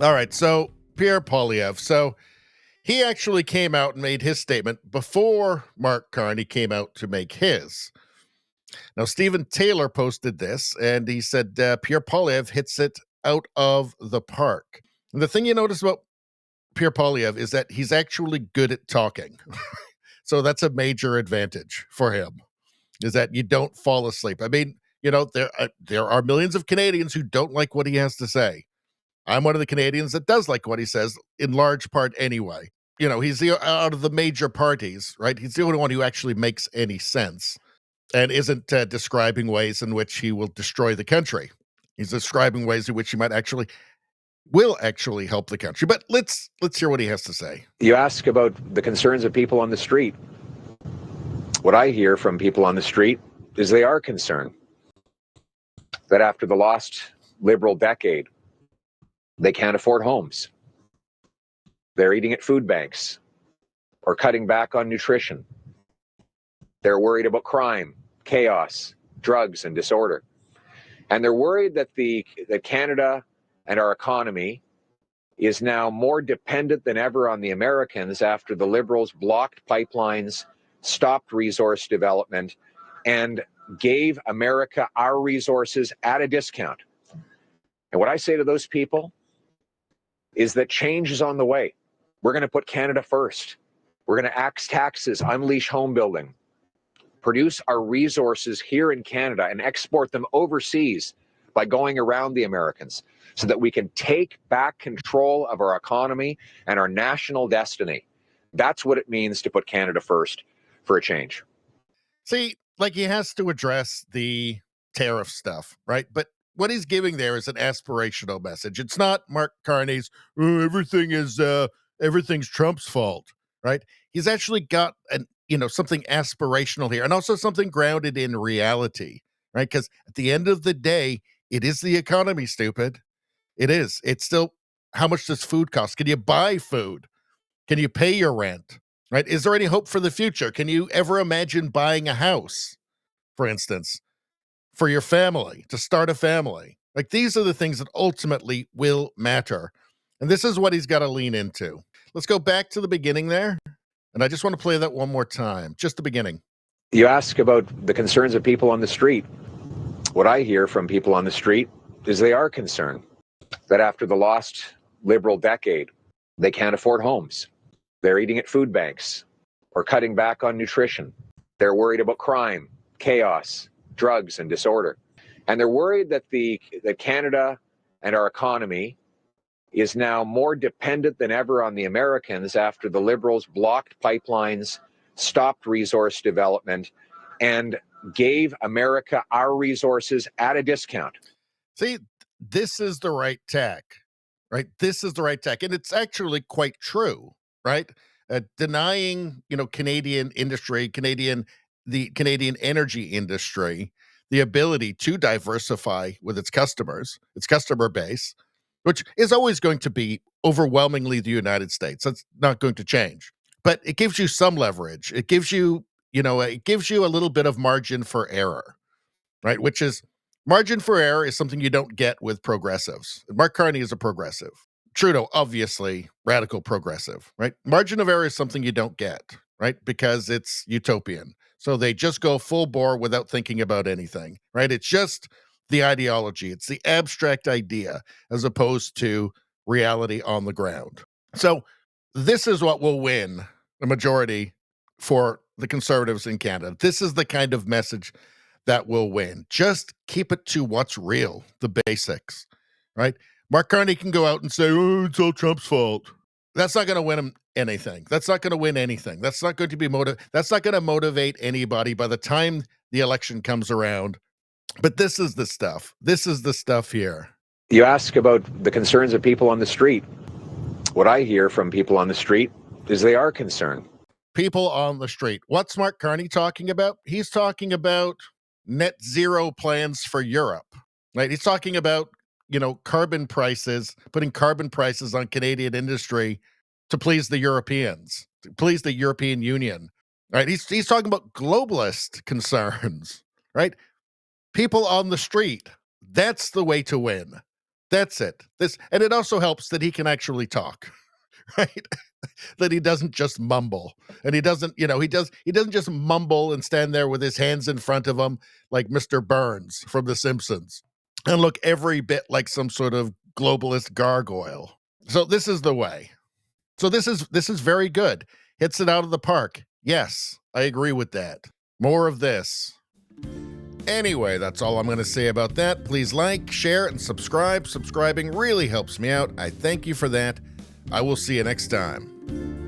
All right, so Pierre Poilievre. So he actually came out and made his statement before Mark Carney came out to make his. Now, Stephen Taylor posted this, and he said Pierre Poilievre hits it out of the park. And the thing you notice about Pierre Poilievre is that he's actually good at talking. So that's a major advantage for him, is that you don't fall asleep. I mean, there are millions of Canadians who don't like what he has to say. I'm one of the Canadians that does like what he says, in large part anyway. He's out of the major parties, right? He's the only one who actually makes any sense and isn't describing ways in which he will destroy the country. He's describing ways in which he will actually help the country. But let's hear what he has to say. You ask about the concerns of people on the street. What I hear from people on the street is they are concerned that after the lost Liberal decade, they can't afford homes. They're eating at food banks or cutting back on nutrition. They're worried about crime, chaos, drugs, and disorder. And they're worried that that Canada and our economy is now more dependent than ever on the Americans after the Liberals blocked pipelines, stopped resource development, and gave America our resources at a discount. And what I say to those people is that change is on the way. We're going to put Canada first. We're going to axe taxes, unleash home building, produce our resources here in Canada and export them overseas by going around the Americans so that we can take back control of our economy and our national destiny. That's what it means to put Canada first for a change. See, like, he has to address the tariff stuff, right? But what he's giving there is an aspirational message. It's not Mark Carney's, "Oh, everything's Trump's fault," right? He's actually got something aspirational here, and also something grounded in reality, right? Because at the end of the day, it is the economy, stupid. It is. It's still, how much does food cost? Can you buy food? Can you pay your rent? Right? Is there any hope for the future? Can you ever imagine buying a house, for instance, for your family, to start a family? Like, these are the things that ultimately will matter. And this is what he's got to lean into. Let's go back to the beginning there. And I just want to play that one more time, just the beginning. You ask about the concerns of people on the street. What I hear from people on the street is they are concerned that after the lost Liberal decade, they can't afford homes. They're eating at food banks or cutting back on nutrition. They're worried about crime, chaos, drugs, and disorder. And they're worried that that Canada and our economy is now more dependent than ever on the Americans after the Liberals blocked pipelines, stopped resource development, and gave America our resources at a discount. See, this is the right tack, right? This is the right tack. And it's actually quite true, right? Denying, Canadian industry, the Canadian energy industry, the ability to diversify with its customers, its customer base, which is always going to be overwhelmingly the United States. That's not going to change. But it gives you some leverage. It gives you, it gives you a little bit of margin for error, right? Which is, margin for error is something you don't get with progressives. Mark Carney is a progressive. Trudeau, obviously, radical progressive, right? Margin of error is something you don't get, right? Because it's utopian. So they just go full bore without thinking about anything, right? It's just the ideology. It's the abstract idea as opposed to reality on the ground. So this is what will win the majority for the Conservatives in Canada. This is the kind of message that will win. Just keep it to what's real, the basics, right? Mark Carney can go out and say, "Oh, it's all Trump's fault." That's not going to win him anything. That's not going to win anything. That's not going to be that's not going to motivate anybody by the time the election comes around. But this is the stuff. This is the stuff here. You ask about the concerns of people on the street. What I hear from people on the street is they are concerned. People on the street. What's Mark Carney talking about? He's talking about net zero plans for Europe, right? He's talking about, carbon prices, putting carbon prices on Canadian industry to please the Europeans, to please the European Union, right? He's talking about globalist concerns, right? People on the street. That's the way to win. That's it. And it also helps that he can actually talk, right? That he doesn't just mumble. And he doesn't, he doesn't just mumble and stand there with his hands in front of him like Mr. Burns from The Simpsons and look every bit like some sort of globalist gargoyle. So this is the way. So this is very good. Hits it out of the park. Yes, I agree with that. More of this. Anyway, that's all I'm going to say about that. Please like, share, and subscribe. Subscribing really helps me out. I thank you for that. I will see you next time.